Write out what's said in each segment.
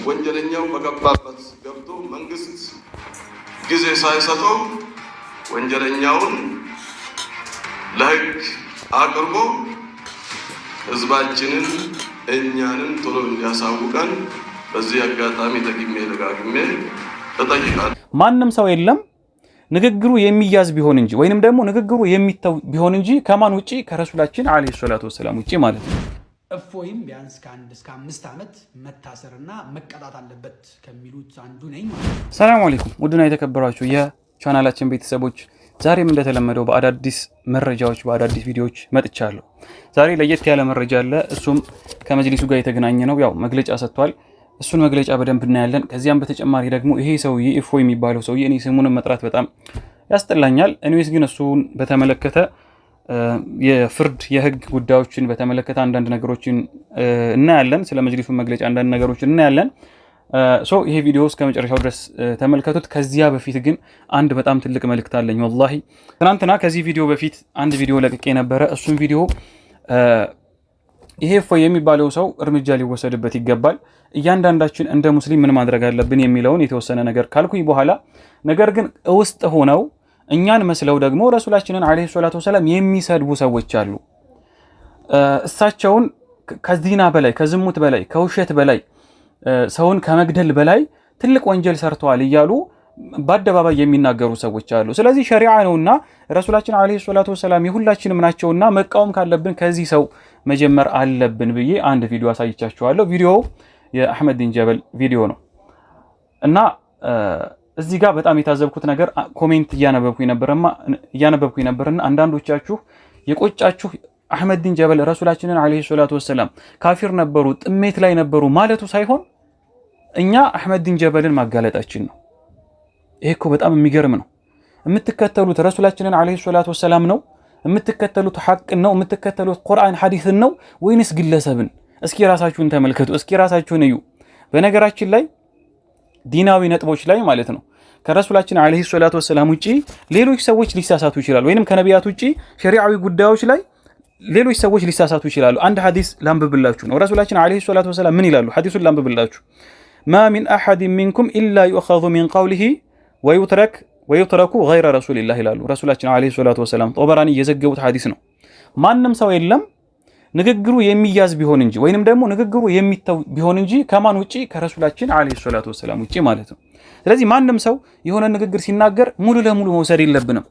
ወንጀለኛው በገባበት ገብቶ መንግስት ጊዜ ሳይሰጠው ወንጀለኛውን ለህግ አቅርቦ ህዝባችንን እኛንን ቶሎ እንዲያሳውቀን በዚህ አጋጣሚ ደጋግሜ እጠይቃለሁ። ማንም ሰው የለም ንግግሩ የሚያዝ ቢሆን እንጂ ወይንም ደግሞ ንግግሩ የሚተው ቢሆን እንጂ ከማን ውጪ ከረሱላችን አለይሂ ሰላቱ ወሰለም ውጪ ማለት ነው። እፎይም ቢያንስ ከ1 እስከ 5 ዓመት መታሰርና መቀጣት አለበት ከሚሉት አንዱ ነኝ። ሰላም አለይኩም ውድና የተከበራችሁ የቻናላችን ቤተሰቦች፣ ዛሬም እንደተለመደው በአዳዲስ መረጃዎች በአዳዲስ ቪዲዮዎች መጥቻለሁ። ዛሬ ለየት ያለ መረጃ አለ። እሱም ከመጅሊሱ ጋር የተገናኘ ነው። ያው መግለጫ ሰጥቷል። እሱን መግለጫ በደንብ እናያለን። ከዚያም በተጨማሪ ደግሞ ይሄ ሰውዬ እፎይ የሚባለው ሰውዬ እኔ ስሙን መጥራት በጣም ያስጠላኛል። እኔስ ግን እሱን በተመለከተ የፍርድ የህግ ጉዳዮችን በተመለከተ አንዳንድ ነገሮችን እናያለን። ስለ መጅሊሱ መግለጫ አንዳንድ ነገሮችን እናያለን። ይሄ ቪዲዮ እስከ መጨረሻው ድረስ ተመልከቱት። ከዚያ በፊት ግን አንድ በጣም ትልቅ መልእክት አለኝ። ወላሂ ትናንትና ከዚህ ቪዲዮ በፊት አንድ ቪዲዮ ለቅቄ ነበረ። እሱን ቪዲዮ ይሄ እፎይ የሚባለው ሰው እርምጃ ሊወሰድበት ይገባል፣ እያንዳንዳችን እንደ ሙስሊም ምን ማድረግ አለብን የሚለውን የተወሰነ ነገር ካልኩኝ በኋላ ነገር ግን ውስጥ ሆነው እኛን መስለው ደግሞ ረሱላችንን አለይሂ ሰላቱ ወሰለም የሚሰድቡ ሰዎች አሉ። እሳቸውን ከዚና በላይ ከዝሙት በላይ ከውሸት በላይ ሰውን ከመግደል በላይ ትልቅ ወንጀል ሰርተዋል እያሉ በአደባባይ የሚናገሩ ሰዎች አሉ። ስለዚህ ሸሪዓ ነውና ረሱላችን አለይሂ ሰላቱ ወሰለም የሁላችንም ናቸውና መቃወም ካለብን ከዚህ ሰው መጀመር አለብን ብዬ አንድ ቪዲዮ አሳይቻችኋለሁ። ቪዲዮው የአህመድ ዲን ጀበል ቪዲዮ ነው እና እዚህ ጋር በጣም የታዘብኩት ነገር ኮሜንት እያነበብኩኝ ነበርና አንዳንዶቻችሁ የቆጫችሁ አህመድ ዲን ጀበል ረሱላችንን አለይሂ ሰላቱ ወሰለም ካፊር ነበሩ፣ ጥሜት ላይ ነበሩ ማለቱ ሳይሆን እኛ አህመድ ዲን ጀበልን ማጋለጣችን ነው። ይሄ እኮ በጣም የሚገርም ነው። የምትከተሉት ረሱላችንን አለይሂ ሰላቱ ወሰለም ነው? የምትከተሉት ሐቅን ነው? የምትከተሉት ቁርአን ሐዲስን ነው ወይንስ ግለሰብን? እስኪ ራሳችሁን ተመልከቱ፣ እስኪ ራሳችሁን እዩ። በነገራችን ላይ ዲናዊ ነጥቦች ላይ ማለት ነው ከረሱላችን አለይሂ ሰላቱ ወሰለም ውጪ ሌሎች ሰዎች ሊሳሳቱ ይችላሉ። ወይንም ከነቢያት ውጪ ሸሪዓዊ ጉዳዮች ላይ ሌሎች ሰዎች ሊሳሳቱ ይችላሉ። አንድ ሐዲስ ላንብብላችሁ ነው። ረሱላችን አለይሂ ሰላቱ ወሰለም ምን ይላሉ? ሐዲሱን ላንብብላችሁ። ማ ሚን አሐድን ሚንኩም ኢላ ዩእኸዙ ሚን ቀውሊሂ ወዩትረኩ ገይረ ረሱሊላህ ይላሉ ረሱላችን አለይሂ ሰላቱ ወሰለም። ጦበራኒ የዘገቡት ሐዲስ ነው። ማንም ሰው የለም ንግግሩ የሚያዝ ቢሆን እንጂ ወይንም ደግሞ ንግግሩ የሚተው ቢሆን እንጂ ከማን ውጪ ከረሱላችን አለይሂ ሰላቱ ወሰለም ውጪ ማለት ነው። ስለዚህ ማንም ሰው የሆነ ንግግር ሲናገር ሙሉ ለሙሉ መውሰድ የለብንም፣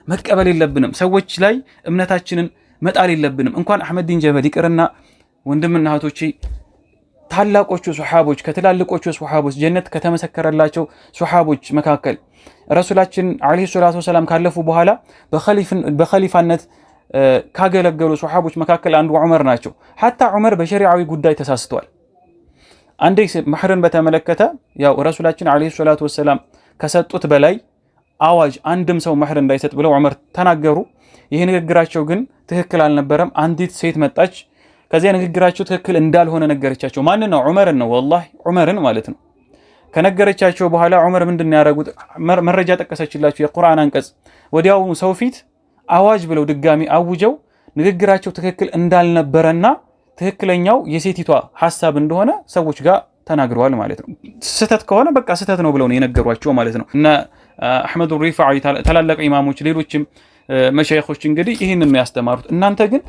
መቀበል የለብንም፣ ሰዎች ላይ እምነታችንን መጣል የለብንም። እንኳን አህመድ ዲን ጀበል ይቅርና ወንድምና እህቶቼ ታላቆቹ ሱሐቦች ከትላልቆቹ ሱሐቦች ጀነት ከተመሰከረላቸው ሱሐቦች መካከል ረሱላችን አለይሂ ሰላቱ ወሰለም ካለፉ በኋላ በኸሊፋነት ካገለገሉ ሱሐቦች መካከል አንዱ ዑመር ናቸው። ሐታ ዑመር በሸሪዓዊ ጉዳይ ተሳስተዋል። አንዴ መህርን በተመለከተ ያው ረሱላችን አለይሂ ሰላቱ ወሰለም ከሰጡት በላይ አዋጅ አንድም ሰው መህር እንዳይሰጥ ብለው ዑመር ተናገሩ። ይሄ ንግግራቸው ግን ትክክል አልነበረም። አንዲት ሴት መጣች፣ ከዚያ ንግግራቸው ትክክል እንዳልሆነ ነገረቻቸው። ማንን ነው? ዑመርን ነው። ወላሂ ዑመርን ማለት ነው። ከነገረቻቸው በኋላ ዑመር ምንድን ያደረጉት? መረጃ ጠቀሰችላቸው፣ የቁርአን አንቀጽ። ወዲያው ሰው ፊት አዋጅ ብለው ድጋሚ አውጀው ንግግራቸው ትክክል እንዳልነበረና ትክክለኛው የሴቲቷ ሐሳብ እንደሆነ ሰዎች ጋር ተናግረዋል ማለት ነው። ስህተት ከሆነ በቃ ስህተት ነው ብለው ነው የነገሯቸው ማለት ነው። እና አህመድ ሪፋዒ ታላላቅ ኢማሞች ሌሎችም መሻይኾች እንግዲህ ይህንን ነው ያስተማሩት። እናንተ ግን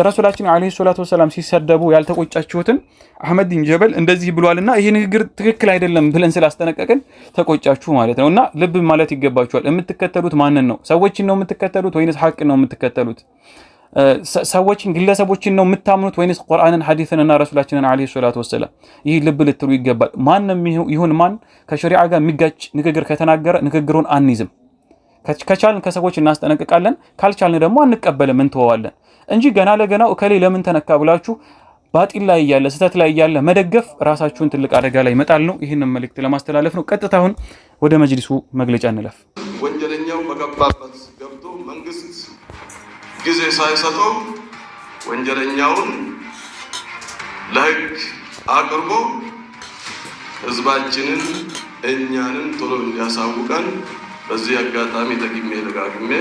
ረሱላችን አለይሂ ሰላቱ ወሰለም ሲሰደቡ ያልተቆጫችሁትን አህመድ ዲን ጀበል እንደዚህ ብሏልና ይሄ ንግግር ትክክል አይደለም ብለን ስላስጠነቀቅን ተቆጫችሁ ማለት ነውና ልብ ማለት ይገባችኋል። የምትከተሉት ማንን ነው? ሰዎችን ነው የምትከተሉት ወይንስ ሐቅን ነው የምትከተሉት? ሰዎችን ግለሰቦችን ነው የምታምኑት ወይንስ ቁርአንን ሐዲስንና ረሱላችንን አለይሂ ሰላቱ ወሰለም? ይህ ልብ ልትሉ ይገባል። ማንም ይሁን ማን ከሸሪዓ ጋር የሚጋጭ ንግግር ከተናገረ ንግግሩን አንይዝም። ከቻልን ከሰዎች እናስጠነቅቃለን፣ ካልቻልን ደግሞ አንቀበልም፣ እንተዋለን እንጂ ገና ለገናው እከሌ ለምን ተነካ ብላችሁ ባጢል ላይ ያለ ስህተት ላይ ያለ መደገፍ ራሳችሁን ትልቅ አደጋ ላይ መጣል ነው። ይህንን መልእክት ለማስተላለፍ ነው። ቀጥታ አሁን ወደ መጅሊሱ መግለጫ እንለፍ። ወንጀለኛው በገባበት ገብቶ መንግስት ጊዜ ሳይሰጠው ወንጀለኛውን ለህግ አቅርቦ ህዝባችንን እኛንን ቶሎ እንዲያሳውቀን በዚህ አጋጣሚ ደጋግሜ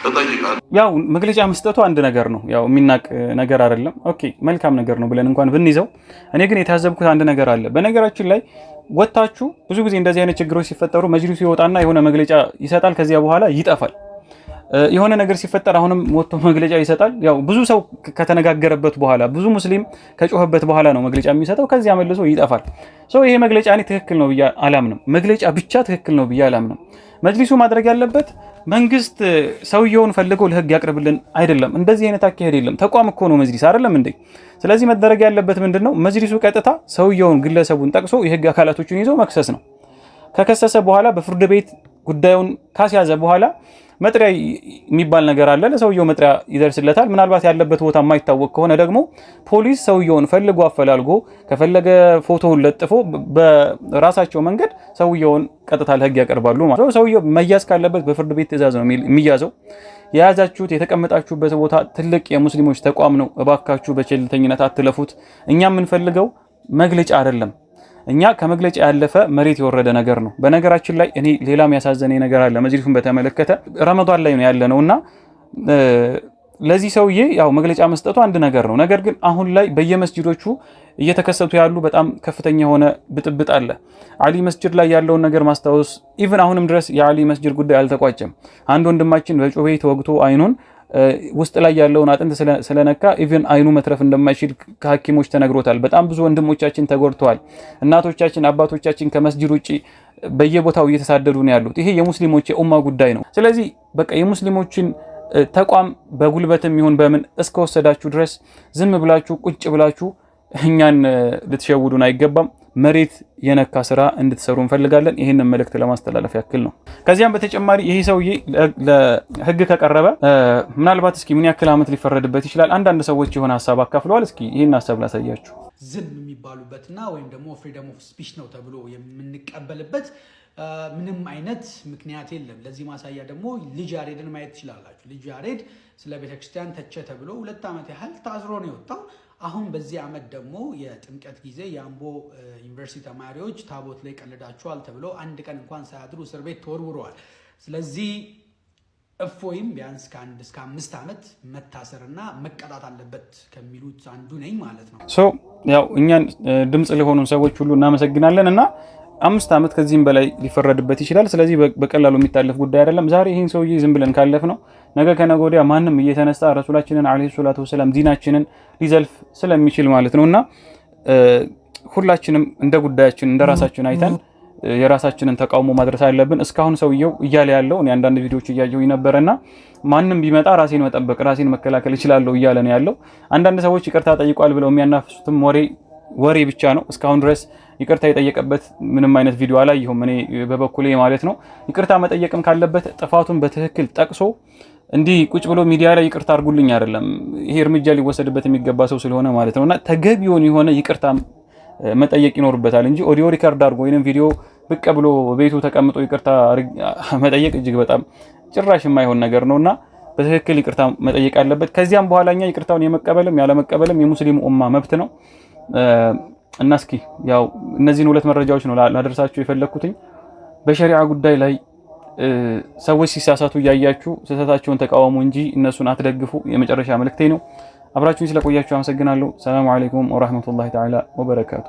እጠይቃለሁ። ያው መግለጫ መስጠቱ አንድ ነገር ነው፣ ያው የሚናቅ ነገር አይደለም። ኦኬ መልካም ነገር ነው ብለን እንኳን ብንይዘው፣ እኔ ግን የታዘብኩት አንድ ነገር አለ። በነገራችን ላይ ወጣችሁ ብዙ ጊዜ እንደዚህ አይነት ችግሮች ሲፈጠሩ መጅሊሱ ይወጣና የሆነ መግለጫ ይሰጣል፣ ከዚያ በኋላ ይጠፋል። የሆነ ነገር ሲፈጠር አሁንም ወጥቶ መግለጫ ይሰጣል። ያው ብዙ ሰው ከተነጋገረበት በኋላ ብዙ ሙስሊም ከጮኸበት በኋላ ነው መግለጫ የሚሰጠው፣ ከዚያ መልሶ ይጠፋል። ይሄ መግለጫ እኔ ትክክል ነው ብዬ አላምንም። መግለጫ ብቻ ትክክል ነው ብዬ አላምንም። መጅሊሱ ማድረግ ያለበት መንግስት ሰውየውን ፈልጎ ለህግ ያቅርብልን አይደለም። እንደዚህ አይነት አካሄድ የለም። ተቋም እኮ ነው መጅሊስ አይደለም እንዴ? ስለዚህ መደረግ ያለበት ምንድነው? መጅሊሱ ቀጥታ ሰውየውን ግለሰቡን ጠቅሶ የህግ አካላቶችን ይዞ መክሰስ ነው። ከከሰሰ በኋላ በፍርድ ቤት ጉዳዩን ካስያዘ በኋላ መጥሪያ የሚባል ነገር አለ። ለሰውየው መጥሪያ ይደርስለታል። ምናልባት ያለበት ቦታ የማይታወቅ ከሆነ ደግሞ ፖሊስ ሰውየውን ፈልጎ አፈላልጎ ከፈለገ ፎቶውን ለጥፎ በራሳቸው መንገድ ሰውየውን ቀጥታ ለህግ ያቀርባሉ ማለት ነው። ሰውየው መያዝ ካለበት በፍርድ ቤት ትዕዛዝ ነው የሚያዘው። የያዛችሁት የተቀመጣችሁበት ቦታ ትልቅ የሙስሊሞች ተቋም ነው። እባካችሁ በቸልተኝነት አትለፉት። እኛ የምንፈልገው መግለጫ አይደለም። እኛ ከመግለጫ ያለፈ መሬት የወረደ ነገር ነው። በነገራችን ላይ እኔ ሌላም ያሳዘነኝ ነገር አለ። መጅሊሱን በተመለከተ ረመዳን ላይ ነው ያለነውና ለዚህ ሰውዬ ያው መግለጫ መስጠቱ አንድ ነገር ነው። ነገር ግን አሁን ላይ በየመስጂዶቹ እየተከሰቱ ያሉ በጣም ከፍተኛ የሆነ ብጥብጥ አለ። አሊ መስጂድ ላይ ያለውን ነገር ማስታወስ ኢቭን አሁንም ድረስ የአሊ መስጂድ ጉዳይ አልተቋጨም። አንድ ወንድማችን በጮቤ ተወግቶ አይኑን ውስጥ ላይ ያለውን አጥንት ስለነካ ኢቭን አይኑ መትረፍ እንደማይችል ከሐኪሞች ተነግሮታል። በጣም ብዙ ወንድሞቻችን ተጎድተዋል። እናቶቻችን፣ አባቶቻችን ከመስጂድ ውጪ በየቦታው እየተሳደዱ ነው ያሉት። ይሄ የሙስሊሞች የኡማ ጉዳይ ነው። ስለዚህ በቃ የሙስሊሞችን ተቋም በጉልበትም ይሁን በምን እስከወሰዳችሁ ድረስ ዝም ብላችሁ ቁጭ ብላችሁ እኛን ልትሸውዱን አይገባም። መሬት የነካ ስራ እንድትሰሩ እንፈልጋለን። ይህንን መልእክት ለማስተላለፍ ያክል ነው። ከዚያም በተጨማሪ ይሄ ሰውዬ ለህግ ከቀረበ ምናልባት እስኪ ምን ያክል ዓመት ሊፈረድበት ይችላል? አንዳንድ ሰዎች የሆነ ሀሳብ አካፍለዋል። እስኪ ይህን ሀሳብ ላሳያችሁ። ዝም የሚባሉበትና ወይም ደግሞ ፍሪደም ኦፍ ስፒች ነው ተብሎ የምንቀበልበት ምንም አይነት ምክንያት የለም። ለዚህ ማሳያ ደግሞ ልጅ ያሬድን ማየት ትችላላችሁ። ልጅ ያሬድ ስለ ቤተክርስቲያን ተቸ ተብሎ 2 ዓመት ያህል ታስሮ ነው የወጣው። አሁን በዚህ ዓመት ደግሞ የጥምቀት ጊዜ የአምቦ ዩኒቨርሲቲ ተማሪዎች ታቦት ላይ ቀልዳቸዋል ተብሎ 1 ቀን እንኳን ሳያድሩ እስር ቤት ተወርውረዋል። ስለዚህ እፎይም ቢያንስ ከ1 እስከ 5 ዓመት መታሰርና መቀጣት አለበት ከሚሉት አንዱ ነኝ ማለት ነው። ያው እኛን ድምጽ ለሆኑ ሰዎች ሁሉ እናመሰግናለን እና 5 ዓመት ከዚህም በላይ ሊፈረድበት ይችላል። ስለዚህ በቀላሉ የሚታለፍ ጉዳይ አይደለም። ዛሬ ይህን ሰውዬ ዝም ብለን ካለፍ ነው ነገ ከነገ ወዲያ ማንም እየተነሳ ረሱላችንን አለይሂ ሰላቱ ወሰላም ዲናችንን ሊዘልፍ ስለሚችል ማለት ነውና ሁላችንም እንደ ጉዳያችን እንደ ራሳችን አይተን የራሳችንን ተቃውሞ ማድረስ አለብን። እስካሁን ሰውየው እያለ ያለው እኔ አንዳንድ ቪዲዮዎች እያየሁኝ ነበርና ማንም ቢመጣ ራሴን መጠበቅ ራሴን መከላከል እችላለሁ እያለ ነው ያለው። አንዳንድ ሰዎች ይቅርታ ጠይቋል ብለው የሚያናፍሱትም ወሬ ብቻ ነው። እስካሁን ድረስ ይቅርታ የጠየቀበት ምንም አይነት ቪዲዮ አላየሁም እኔ በበኩሌ ማለት ነው። ይቅርታ መጠየቅም ካለበት ጥፋቱን በትክክል ጠቅሶ እንዲህ ቁጭ ብሎ ሚዲያ ላይ ይቅርታ አድርጉልኝ አይደለም። ይሄ እርምጃ ሊወሰድበት የሚገባ ሰው ስለሆነ ማለት ነውና ተገቢውን የሆነ ይቅርታ መጠየቅ ይኖርበታል እንጂ ኦዲዮ ሪከርድ አድርጎ ወይንም ቪዲዮ ብቅ ብሎ ቤቱ ተቀምጦ ይቅርታ መጠየቅ እጅግ በጣም ጭራሽ የማይሆን ነገር ነውና በትክክል ይቅርታ መጠየቅ አለበት። ከዚያም በኋላኛ ይቅርታውን የመቀበልም ያለመቀበልም የሙስሊሙ ኡማ መብት ነው። እና እስኪ ያው እነዚህን 2 መረጃዎች ነው ላደርሳችሁ የፈለኩትኝ። በሸሪዓ ጉዳይ ላይ ሰዎች ሲሳሳቱ እያያችሁ ስህተታቸውን ተቃወሙ እንጂ እነሱን አትደግፉ የመጨረሻ መልእክቴ ነው። አብራችሁኝ ስለቆያችሁ አመሰግናለሁ። ሰላም አለይኩም ወራህመቱላሂ ተዓላ ወበረካቱ።